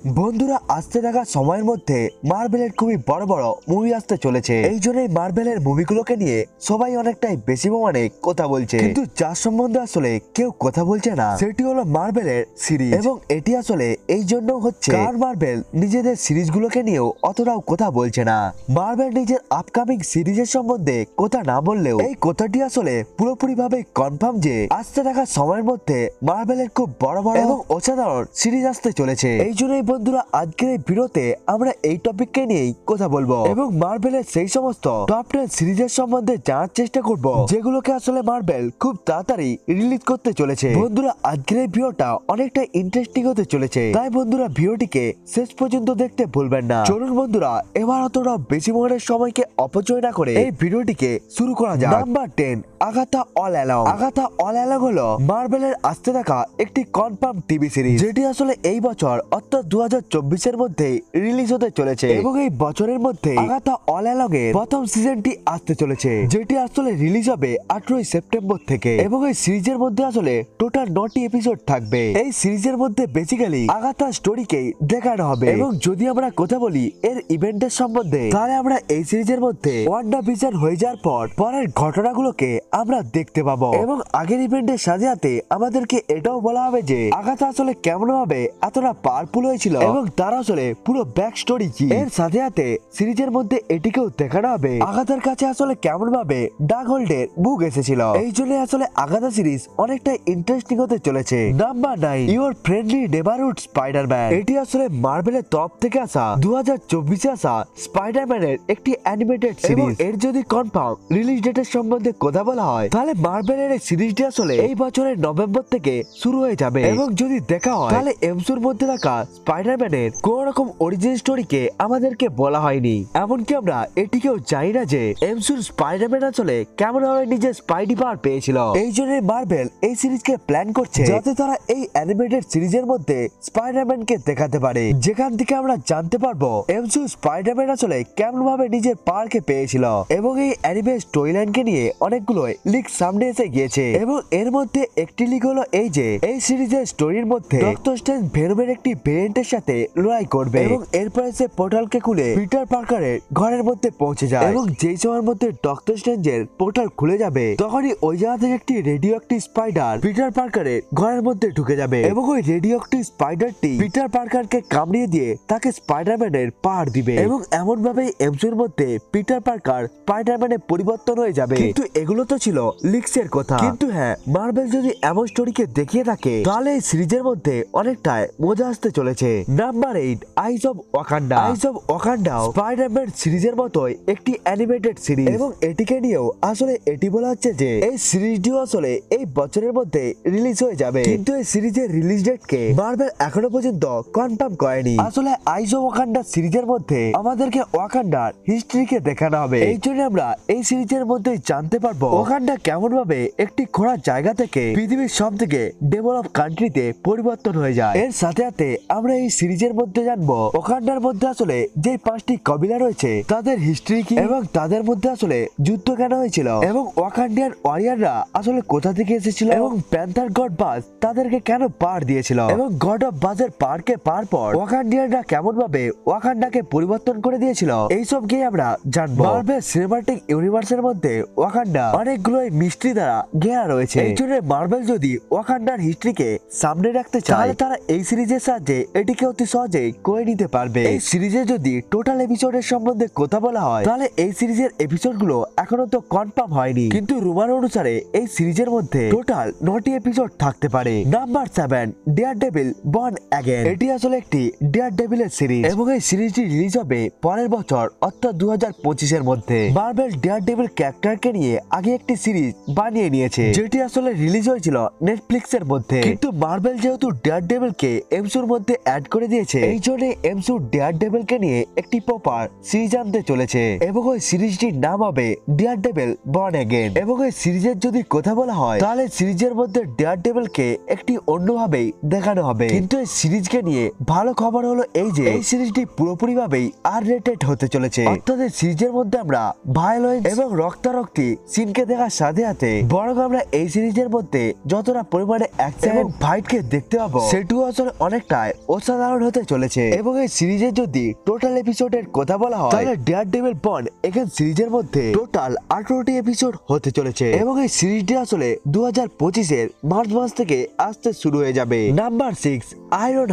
বন্ধুরা আসতে থাকা সময়ের মধ্যে মার্ভেলের খুবই বড় বড় মুভি আসতে চলেছে। এই জন্যই মার্ভেলের মুভিগুলোকে নিয়ে সবাই অনেকটাই বেশি পরিমাণে কথা বলছে, কিন্তু যার সম্বন্ধে আসলে কেউ কথা বলছে না সেটি হলো মার্ভেলের সিরিজ। এবং এটি আসলে এই জন্য হচ্ছে কারণ মার্ভেল নিজেদের সিরিজগুলোকে নিয়েও অতটাও কথা বলছে না। মার্ভেল নিজের আপকামিং সিরিজের সম্বন্ধে কথা না বললেও এই কথাটি আসলে পুরোপুরি ভাবে কনফার্ম যে আসতে থাকা সময়ের মধ্যে মার্ভেলের খুব বড় বড় এবং অসাধারণ সিরিজ আসতে চলেছে। এই জন্যই বন্ধুরা আজকের এই ভিডিওতে আমরা এই টপিককে নিয়েই কথা বলবো এবং মার্ভেলের সেই সমস্ত টপ 10 সিরিজের সম্বন্ধে জানার চেষ্টা করব যেগুলোকে আসলে মার্ভেল খুব তাড়াতাড়ি রিলিজ করতে চলেছে। বন্ধুরা আজকের এই ভিডিওটা অনেকটা ইন্টারেস্টিং হতে চলেছে, তাই বন্ধুরা ভিডিওটিকে শেষ পর্যন্ত দেখতে ভুলবেন না। চলুন বন্ধুরা এবার অতটা বেশি মনের সময়কে অপচয় না করে এই ভিডিওটিকে শুরু করা যাক। Number 10, Agatha all along. Agatha all along হলো মার্ভেলের আসতে থাকা একটি কনফার্ম টিভি সিরিজ, যেটি আসলে এই বছর অর্থাৎ 2024 এর মধ্যে রিলিজ হতে চলেছে এবং এই বছরের মধ্যে আগাথা অল অ্যালং এর প্রথম সিজনটি আসতে চলেছে, যেটি আসলে রিলিজ হবে 18 সেপ্টেম্বর থেকে। এবং এই সিরিজের মধ্যে আসলে টোটাল 9টি এপিসোড থাকবে। এই সিরিজের মধ্যে বেসিক্যালি আগাথা স্টোরিকে দেখানো হবে। এবং যদি আমরা কথা বলি এর ইভেন্টের সম্বন্ধে, তাহলে আমরা এই সিরিজের মধ্যে ওয়ান্ডাভিশন হয়ে যাওয়ার পর পরের ঘটনাগুলোকে আমরা দেখতে পাবো। এবং আগের ইভেন্টের সাথে সাথে আমাদেরকে এটাও বলা হবে যে আগাথা আসলে কেমন ভাবে এতটা পাওয়ারফুল হয়েছিল এবং তার আসলে পুরো ব্যাক স্টোরি কি। এর সাথে সাথে সিরিজের মধ্যে এটিকেও দেখানো হবে আগাথার কাছে আসলে কেমন ভাবে ডার্ক হোল্ডের বুক এসেছিল। এই জন্য আসলে আগাথা সিরিজ অনেকটা ইন্টারেস্টিং হতে চলেছে। Number 9, your friendly neighbourhood Spiderman. এটি আসলে মার্ভেলের তরফ থেকে আসা 2024 এ আসা স্পাইডারম্যানের একটি অ্যানিমেটেড সিরিজ। এর যদি কনফার্ম রিলিজ ডেটের সম্বন্ধে কথা বলা হয়, তাহলে মার্ভেলের এই সিরিজটি আসলে এই বছরের নভেম্বর থেকে শুরু হয়ে যাবে। এবং যদি দেখা হয় তাহলে এমসিইউর মধ্যে থাকা স্পাইডারম্যানের কোন রকম অরিজিন স্টোরিকে আমাদেরকে বলা হয়নি। এমনকি আমরা এটিকেও জানি না যে এমসিইউর স্পাইডারম্যান আসলে কেমন ভাবে নিজের স্পাইডি পাওয়ার পেয়েছিল। এই জন্য মার্ভেল এই সিরিজকে প্ল্যান করছে যাতে তারা এই অ্যানিমেটেড সিরিজের মধ্যে স্পাইডারম্যানকে দেখাতে পারে, যেখান থেকে আমরা জানতে পারবো এমসিইউ স্পাইডারম্যান আসলে কেমন ভাবে নিজের পাওয়ারকে পেয়েছিল। এবং এই অ্যানিমে স্টোরিলাইনকে নিয়ে অনেকগুলো লিক সামনে এসে গিয়েছে এবং এর মধ্যে একটি লিক হলো এই যে এই সিরিজের স্টোরির মধ্যে ডক্টর স্ট্রেঞ্জ ভেনমের একটি ভেরিয়েন্টের সাথে লড়াই করবে এবং এরপরে সে পোর্টালকে খুলে পিটার পার্কারের ঘরের মধ্যে পৌঁছে যায়। এবং যেই সময়ের মধ্যে ডক্টর স্ট্রেঞ্জের পোর্টাল খুলে যাবে তখনই ওই জায়গা থেকে একটি রেডিও অ্যাক্টিভ স্পাইডার পিটার পার্কারের ঘরের মধ্যে ঢুকে যাবে এবং ওই রেডিও অ্যাক্টিভ স্পাইডারটি পিটার পার্কারকে কামড়িয়ে দিয়ে তাকে স্পাইডারম্যানের পাওয়ার দিবে। এবং এমন ভাবে এমসিইউর মধ্যে পিটার পার্কার স্পাইডারম্যানে পরিবর্তন হয়ে যাবে। কিন্তু এগুলো তো ছিল লিক্সের কথা, কিন্তু হ্যাঁ মার্ভেল যদি এমন স্টোরিকে দেখিয়ে থাকে তাহলে এই সিরিজের মধ্যে অনেকটাই মজা আসতে চলেছে। Number 8, eyes of Wakanda. Eyes of Wakanda Spiderman সিরিজের মতোই একটি অ্যানিমেটেড সিরিজ এবং এটিকে নিয়েও আসলে এটি বলা হচ্ছে যে এই সিরিজটিও আসলে এই বছরের মধ্যে রিলিজ হয়ে যাবে, কিন্তু এই সিরিজের রিলিজ ডেটকে মার্ভেল এখনো পর্যন্ত কনফার্ম করেনি। আসলে আইস অফ ওয়াকান্ডা সিরিজের মধ্যে আমাদেরকে ওয়াকান্ডার হিস্ট্রিকে দেখানো হবে। এই জন্য আমরা এই সিরিজের মধ্যে জানতে পারবো ওয়াকান্ডা কেমন ভাবে একটি খোঁড়া জায়গা থেকে পৃথিবীর সব থেকে ডেভেলপ কান্ট্রিতে পরিবর্তন হয়ে যায়। এর সাথে সাথে আমরা এই সিরিজের মধ্যে জানবো ওয়াকান্ডার মধ্যে আসলে যে 5টি কবিলা রয়েছে তাদের হিস্ট্রি কি এবং তাদের মধ্যে আসলে যুদ্ধ কেন হয়েছিল এবং ওয়াকান্ডিয়ান ওয়ারিয়াররা আসলে কোথা থেকে এসেছিল এবং প্যান্থার গড বাজ তাদেরকে কেন পার দিয়েছিল এবং গড অফ বাজের পারকে পার পর ওয়াকান্ডিয়ানরা কেমন ভাবে ওয়াকান্ডাকে পরিবর্তন করে দিয়েছিল, এইসব গিয়ে আমরা জানবো। মার্ভেল সিনেমাটিক ইউনিভার্সের মধ্যে ওয়াকান্ডা অনেকগুলো মিস্ট্রি দ্বারা ঘেরা রয়েছে। এই জন্য মার্ভেল যদি ওয়াকান্ডার হিস্ট্রিকে সামনে রাখতে চায় তাহলে তারা এই সিরিজের সাহায্যে এটিকে অতি সহজেই করে নিতে পারবে। এই সিরিজে যদি টোটাল এপিসোডের সম্বন্ধে কথা বলা হয় তাহলে এই সিরিজের এপিসোডগুলো এখনো তো কনফার্ম হয়নি, কিন্তু রুমার অনুসারে এই সিরিজের মধ্যে টোটাল 9টি এপিসোড থাকতে পারে। Number 7, daredevil born again. এটি আসলে একটি ডেয়ারডেভিলের সিরিজ এবং এই সিরিজটি রিলিজ হবে পরের বছর অর্থাৎ 2025 এর মধ্যে। মার্ভেল ডেয়ারডেভিল ক্যারেক্টারকে নিয়ে আগে একটি সিরিজ বানিয়ে নিয়েছে যেটি আসলে রিলিজ হয়েছিল নেটফ্লিক্সের মধ্যে, কিন্তু মার্ভেল যেহেতু ডেয়ারডেভিলকে এমসিইউর মধ্যে অ্যাড করে দিয়েছে এই জন্য এমসিইউ ডেয়ারডেভিলকে নিয়ে একটি প্রপার সিরিজ আনতে চলেছে এবং ওই সিরিজটির নাম হবে ডেয়ারডেভিল বর্ন অ্যাগেন। এবং এই সিরিজের যদি কথা বলা হয় তাহলে সিরিজের মধ্যে ডেয়ারডেভিলকে একটি অন্যভাবেই দেখানো হবে, কিন্তু এই সিরিজকে নিয়ে ভালো খবর হলো এই যে এই সিরিজটি পুরোপুরি ভাবেই আর রেটেড হতে চলেছে। অর্থাৎ এই সিরিজের মধ্যে আমরা ভায়োলেন্স এবং রক্তারক্তি সিনকে দেখার সাথে সাথে বরং আমরা এই সিরিজের মধ্যে যতটা পরিমাণে অ্যাকশন এবং ফাইটকে দেখতে পাবো সেটিও আসলে অনেকটাই অসাধারণ হতে চলেছে। এবং এই সিরিজের যদি টোটাল এপিসোডের কথা বলা হয় তাহলে ডেয়ারডেভিল বন্ড এখানে সিরিজের মধ্যে টোটাল 18টি এপিসোড হতে চলেছে। এবং এই সিরিজটি আসলে 2025-এর মার্চ মাস থেকে আসতে শুরু হয়ে যাবে। নাম্বার 6, আয়রন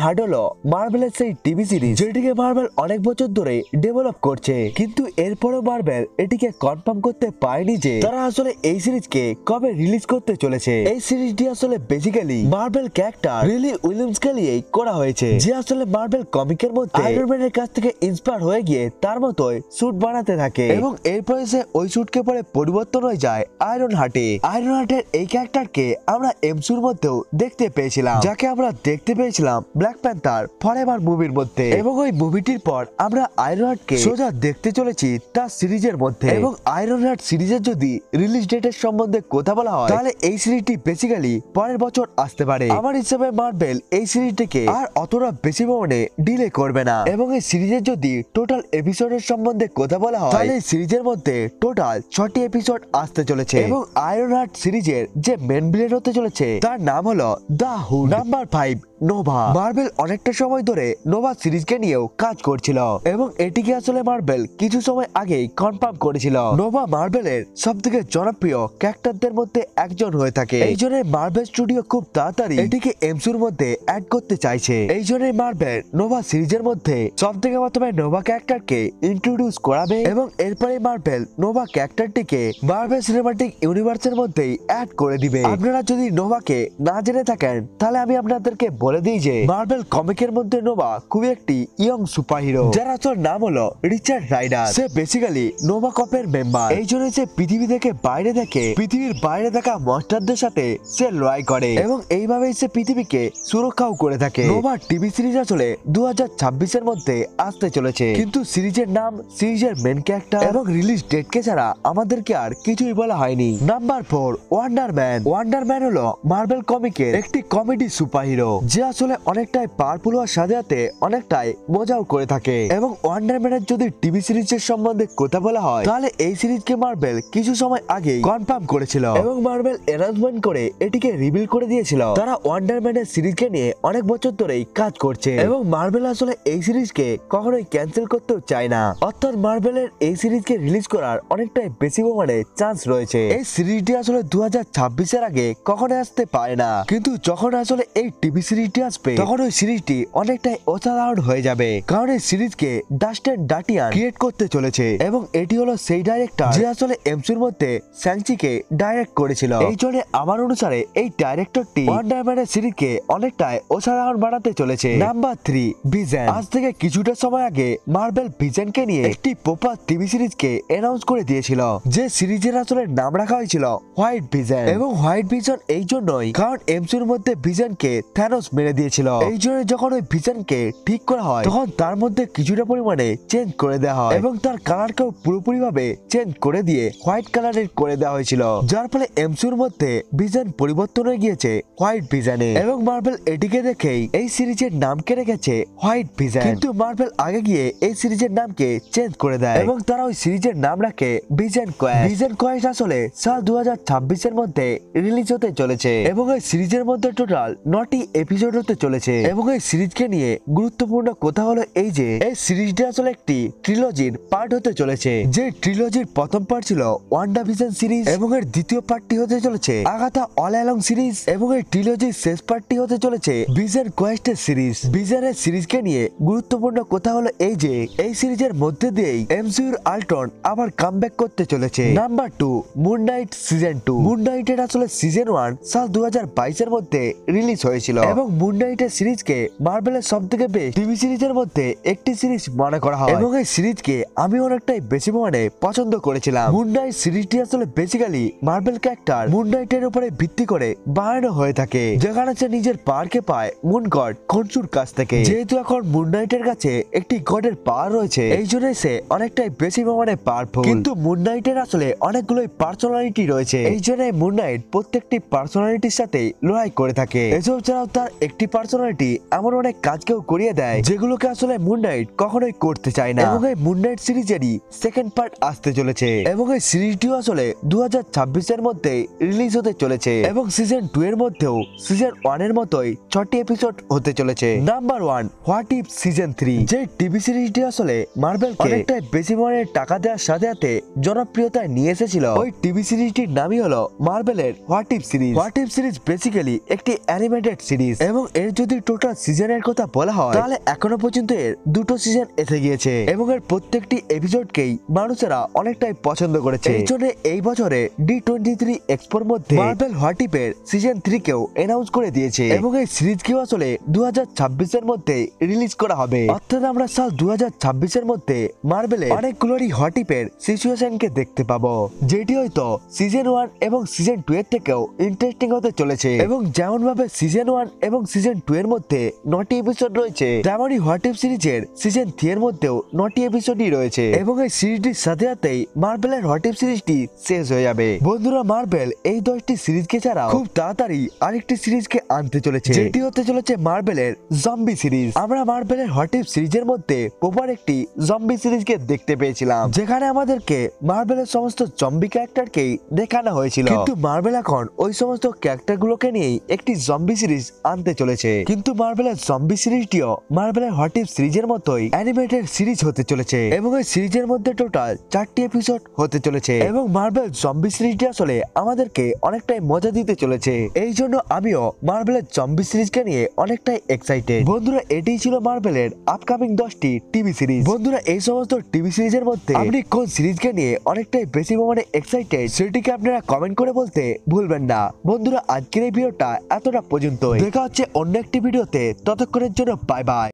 হার্ট হলো মার্ভেলের সেই টিভি সিরিজ যেটিকে মার্ভেল অনেক বছর ধরে ডেভেলপ করছে, কিন্তু এরপরও মার্ভেল এটিকে কনফার্ম করতে পারেনি যে তারা আসলে এই সিরিজকে কবে রিলিজ করতে চলেছে। এই সিরিজটি আসলে বেসিক্যালি মার্ভেল ক্যারেক্টার লিলি উইলিয়ামসকে নিয়ে করা হয়েছে, যে আসলে মার্ভেল কমিকের মধ্যে আয়রন ম্যানের কাছ থেকে ইন্সপায়ার হয়ে গিয়ে তার মতোই স্যুট বানাতে থাকে এবং এরপরে সে ওই স্যুটকে পরে পরিবর্তন হয়ে যায় আয়রন হার্টে। আয়রন হার্টের এই ক্যারেক্টারকে আমরা এমসিইউর মধ্যেও দেখতে পেয়েছিলাম, যাকে আমরা দেখতে পেয়েছিলাম ব্ল্যাক প্যান্থার ফরএভার মুভির মধ্যে। এবং ওই মুভিটির পর আমরা আয়রন হার্টকে সোজা দেখতে চলেছি তার সিরিজের মধ্যে। এবং আয়রন হার্ট সিরিজের যদি রিলিজ ডেটের সম্বন্ধে কথা বলা হয় তাহলে এই সিরিজটি বেসিক্যালি পরের বছর আসতে পারে। আমার হিসেবে মার্ভেল এই সিরিজটিকে আর অতটা বেশি পরিমাণে ডিলে করবে না। এবং এই সিরিজের যদি টোটাল এপিসোডের সম্বন্ধে কথা বলা হয় তাহলে এই সিরিজের মধ্যে টোটাল 6টি এপিসোড আসতে চলেছে। এবং আয়রন হার্ট সিরিজের যে মেন ভিলেন হতে চলেছে তার নাম হলো the hood. Number 5, Nova. Marvel অনেকটা সময় ধরে নোভা সিরিজকে নিয়েও কাজ করছিল এবং এটিকে আসলে মার্ভেল কিছু সময় আগেই কনফার্ম করেছিল। নোভা মার্ভেলের সবথেকে জনপ্রিয় ক্যারেক্টারদের মধ্যে একজন হয়ে থাকে। এই জন্য মার্ভেল স্টুডিও খুব তাড়াতাড়ি এটিকে এমসিইউর মধ্যে অ্যাড করতে চাইছে। এই জন্য মার্ভেল নোভা সিরিজের মধ্যে সবথেকে প্রথমে নোভা ক্যারেক্টারকে ইন্ট্রোডিউস করাবে এবং এরপরে মার্ভেল নোভা ক্যারেক্টারটিকে মার্ভেল সিনেমাটিক ইউনিভার্সের মধ্যেই অ্যাড করে দিবে। আপনারা যদি নোভাকে না জেনে থাকেন তাহলে আমি আপনাদেরকে বলে দিই যে মার্ভেল কমিকের মধ্যে নোভা খুবই একটি ইয়ং সুপারহিরো যার আসল নাম হলো রিচার্ড রাইডার। সে বেসিক্যালি নোভা কপের মেম্বার। এই জন্য সে পৃথিবী থেকে বাইরে দেখে পৃথিবীর বাইরে থাকা মনস্টারদের সাথে সে লড়াই করে এবং এইভাবেই সে পৃথিবীকে সুরক্ষাও করে থাকে। নোভা টিভি সিরিজ আসলে 2026-এর মধ্যে আসতে চলেছে, কিন্তু সিরিজের নাম, সিরিজের মেন ক্যারেক্টার এবং রিলিজ ডেটকে ছাড়া আমাদেরকে আর কিছুই বলা হয়নি। Number 4, wonder man. Wonder man হলো মার্ভেল কমিকের একটি কমেডি সুপারহিরো যে আসলে অনেকটাই পাওয়ারফুল হওয়ার সাথে সাথে অনেকটাই মজাও করে থাকে। এবং ওয়ান্ডার ম্যানের যদি টিভি সিরিজের সম্বন্ধে কথা বলা হয় তাহলে এই সিরিজকে মার্ভেল কিছু সময় আগেই কনফার্ম করেছিল এবং মার্ভেল অ্যানাউন্সমেন্ট করে এটিকে রিভিল করে দিয়েছিল তারা ওয়ান্ডার ম্যানের সিরিজকে নিয়ে অনেক বছর ধরেই কাজ করছে এবং মার্ভেল আসলে এই সিরিজকে কখনোই ক্যান্সেল করতেও চায় না। অর্থাৎ মার্ভেলের এই সিরিজকে রিলিজ করার অনেকটাই বেশি পরিমাণে চান্স রয়েছে। এই সিরিজটি আসলে 2026-এর আগে কখনোই আসতে পারে না, কিন্তু যখন আসলে এই টিভি সিরিজটি আসবে তখন ওই সিরিজটি অনেকটাই অসাধারণ হয়ে যাবে, কারণ এই সিরিজকে ডাস্টিন ডাটিয়ান ক্রিয়েট করতে চলেছে এবং এটি হলো সেই ডাইরেক্টর যে আসলে এমসিইউর মধ্যে শ্যাংচিকে ডাইরেক্ট করেছিল। এই জন্য আমার অনুসারে এই ডাইরেক্টরটি ওয়ান্ডার ম্যানের সিরিজকে অনেকটাই অসাধারণ বানাতে চলেছে। Number 3, vision. আজ থেকে কিছুটা সময় আগে মার্ভেল ভিশনকে নিয়ে একটি প্রপার টিভি সিরিজকে অ্যানাউন্স করে দিয়েছিল, যে সিরিজের আসলে নাম রাখা হয়েছিল হোয়াইট ভিশন। এবং হোয়াইট ভিশন এই জন্যই কারণ এমসিইউর মধ্যে ভিশনকে থ্যানোস মেরে দিয়েছিল। এই জন্য যখন ওই ভিশনকে ঠিক করা হয় তখন তার মধ্যে কিছুটা পরিমাণে চেঞ্জ করে দেওয়া হয় এবং তার কালারকেও পুরোপুরি ভাবে চেঞ্জ করে দিয়ে হোয়াইট কালারের করে দেওয়া হয়েছিল, যার ফলে এমসিইউর মধ্যে ভিশন পরিবর্তন হয়ে গিয়েছে হোয়াইট ভিশনে। এবং মার্ভেল এটিকে দেখেই এই সিরিজের নামকে রেখেছে হোয়াইট ভিশন, কিন্তু মার্ভেল আগে গিয়ে এই সিরিজের নামকে চেঞ্জ করে দেয় এবং তারা ওই সিরিজের নাম রাখে ভিশন কোয়েস্ট। ভিশন কোয়েস্ট আসলে সাল 2026-এর মধ্যে রিলিজ হতে চলেছে এবং এই সিরিজের মধ্যে টোটাল 9টি এপিসোড হতে চলেছে। এবং এই সিরিজকে নিয়ে গুরুত্বপূর্ণ কথা হলো এই যে এই সিরিজটি আসলে একটি ট্রিলজির পার্ট হতে চলেছে, যে ট্রিলজির প্রথম পার্ট ছিল ওয়ান্ডা ভিশন সিরিজ এবং এর দ্বিতীয় পার্টটি হতে চলেছে আগাথা অল অ্যালং সিরিজ এবং এই ট্রিলজির শেষ পার্টটি হতে চলেছে ভিশন কোয়েস্টের সিরিজ। ভিশনের সিরিজকে নিয়ে গুরুত্বপূর্ণ কথা হলো এই যে এই সিরিজের মধ্যে দিয়েই এমসিইউর আল্ট্রন আবার কামব্যাক করতে চলেছে। Number 2, moon night season 2। Moon নাইটের আসলে সিজন 1 সাল 2022-এর মধ্যে রিলিজ হয়েছিল এবং মুন নাইটের সিরিজকে মার্ভেলের সবথেকে বেস্ট টিভি সিরিজের মধ্যে একটি সিরিজ মনে করা হয় এবং এই সিরিজকে আমি অনেকটাই বেশি পরিমাণে পছন্দ করেছিলাম। মুন নাইট সিরিজটি আসলে বেসিক্যালি মার্ভেল ক্যারেক্টার মুন নাইটের উপরে ভিত্তি করে বানানো হয়ে থাকে, যেখানে সে নিজের পাওয়ারকে পায় মুন গড খনসুর কাছ থেকে। যেহেতু এখন মুন নাইটের কাছে একটি গডের পাওয়ার রয়েছে এই জন্য সে অনেকটাই বেশি পরিমাণে পাওয়ারফুল, কিন্তু মুন নাইটের আসলে অনেকগুলোই পার্সোনালিটি রয়েছে। এই জন্য মুন নাইট প্রত্যেকটি পার্সোনালিটির সাথে লড়াই করে থাকে। এসব ছাড়াও তার একটি পার্সোনালিটি এমন অনেক কাজকেও করিয়ে দেয় যেগুলোকে আসলে মুন নাইট কখনোই করতে চায় না। এবং এই মুন নাইট সিরিজেরই সেকেন্ড পার্ট আসতে চলেছে এবং এই সিরিজটিও আসলে 2026-এর মধ্যে রিলিজ হতে চলেছে এবং সিজন 2 এর মধ্যেও সিজন 1 এর মতোই 6টি এপিসোড হতে হতে চলেছে। Number 1, what if season 3। যে টিভি সিরিজটি আসলে মার্বেল অনেকটাই বেশি পরিমাণে টাকা দেওয়ার সাথে সাথে জনপ্রিয়তা নিয়ে এসেছিল, ওই টিভি সিরিজটির নামই হলো মার্বেলের what if series. What if series basically একটি অ্যানিমেটেড সিরিজ এবং এর যদি টোটাল সিজনের কথা বলা হয় তাহলে এখনো পর্যন্ত এর 2টো সিজন এসে গিয়েছে এবং এর প্রত্যেকটি এপিসোডকেই মানুষেরা অনেকটাই পছন্দ করেছে। এই জন্য এই বছরে D23 এক্সপোর মধ্যে মার্বেল হোয়াট ইফ এর সিজন 3 কেও অ্যানাউন্স করে দিয়েছে এবং এই সিরিজকেও আসলে 2026 এর মধ্যে রিলিজ করা হবে। অর্থাৎ আমরা সাল 2026 এর মধ্যে মার্বেলের অনেকগুলোরই হোয়াট ইফ এর সিচুয়েশনকে দেখতে পাবো, যেটি হয়তো সিজন 1 এবং সিজন 2 এর থেকেও ইন্টারেস্টিং হতে চলেছে। এবং যেমন ভাবে সিজন 1 এবং সিজন 2 এর মধ্যে 9টি এপিসোড রয়েছে, তেমনই হোয়াট ইফ সিরিজের সিজন 3 এর মধ্যেও 9টি এপিসোডই রয়েছে এবং এই সিরিজটির সাথে সাথেই মার্বেলের হোয়াট ইফ সিরিজটি শেষ হয়ে যাবে। বন্ধুরা, মার্বেল এই 10টি সিরিজকে ছাড়াও খুব তাড়াতাড়ি আরেকটি সিরিজকে আনতে চলেছে, যেটি হতে চলেছে মার্বেলের জম্বি সিরিজ। আমরা মার্বেলের হোয়াট ইফ সিরিজের মধ্যে প্রপার একটি জম্বি সিরিজকে দেখতে পেয়েছিলাম, যেখানে আমাদেরকে মার্বেলের সমস্ত জম্বি ক্যারেক্টারকেই দেখানো হয়েছিল, কিন্তু মার্বেল এখন ওই সমস্ত ক্যারেক্টার গুলোকে নিয়েই একটি জম্বি সিরিজ আনতে চলেছে। কিন্তু মার্বেলের জম্বি সিরিজটিও মার্বেলের হোয়াট ইফ সিরিজের মতোই অ্যানিমেটেড সিরিজ হতে চলেছে এবং এই সিরিজের মধ্যে টোটাল 4টি এপিসোড হতে চলেছে এবং মার্বেল জম্বি সিরিজটি আসলে আমাদেরকে অনেকটাই মজা দিতে চলেছে। এই জন্য আমিও মার্বেলের জম্বি সিরিজকে নিয়ে অনেকটাই এক্সাইটেড। বন্ধুরা, এটাই ছিল মার্বেলের আপকামিং 10টি টিভি সিরিজ। বন্ধুরা, এই সমস্ত টিভি সিরিজের মধ্যে আপনি কোন সিরিজকে নিয়ে অনেকটাই বেশি পরিমাণে এক্সাইটেড সেটিকে আপনারা কমেন্ট করে বলতে ভুলবেন না। বন্ধুরা, আজকের এই ভিডিওটা এতটা পর্যন্ত, দেখা হচ্ছে অন্য একটি ভিডিওতে, ততক্ষণের জন্য বাই বাই।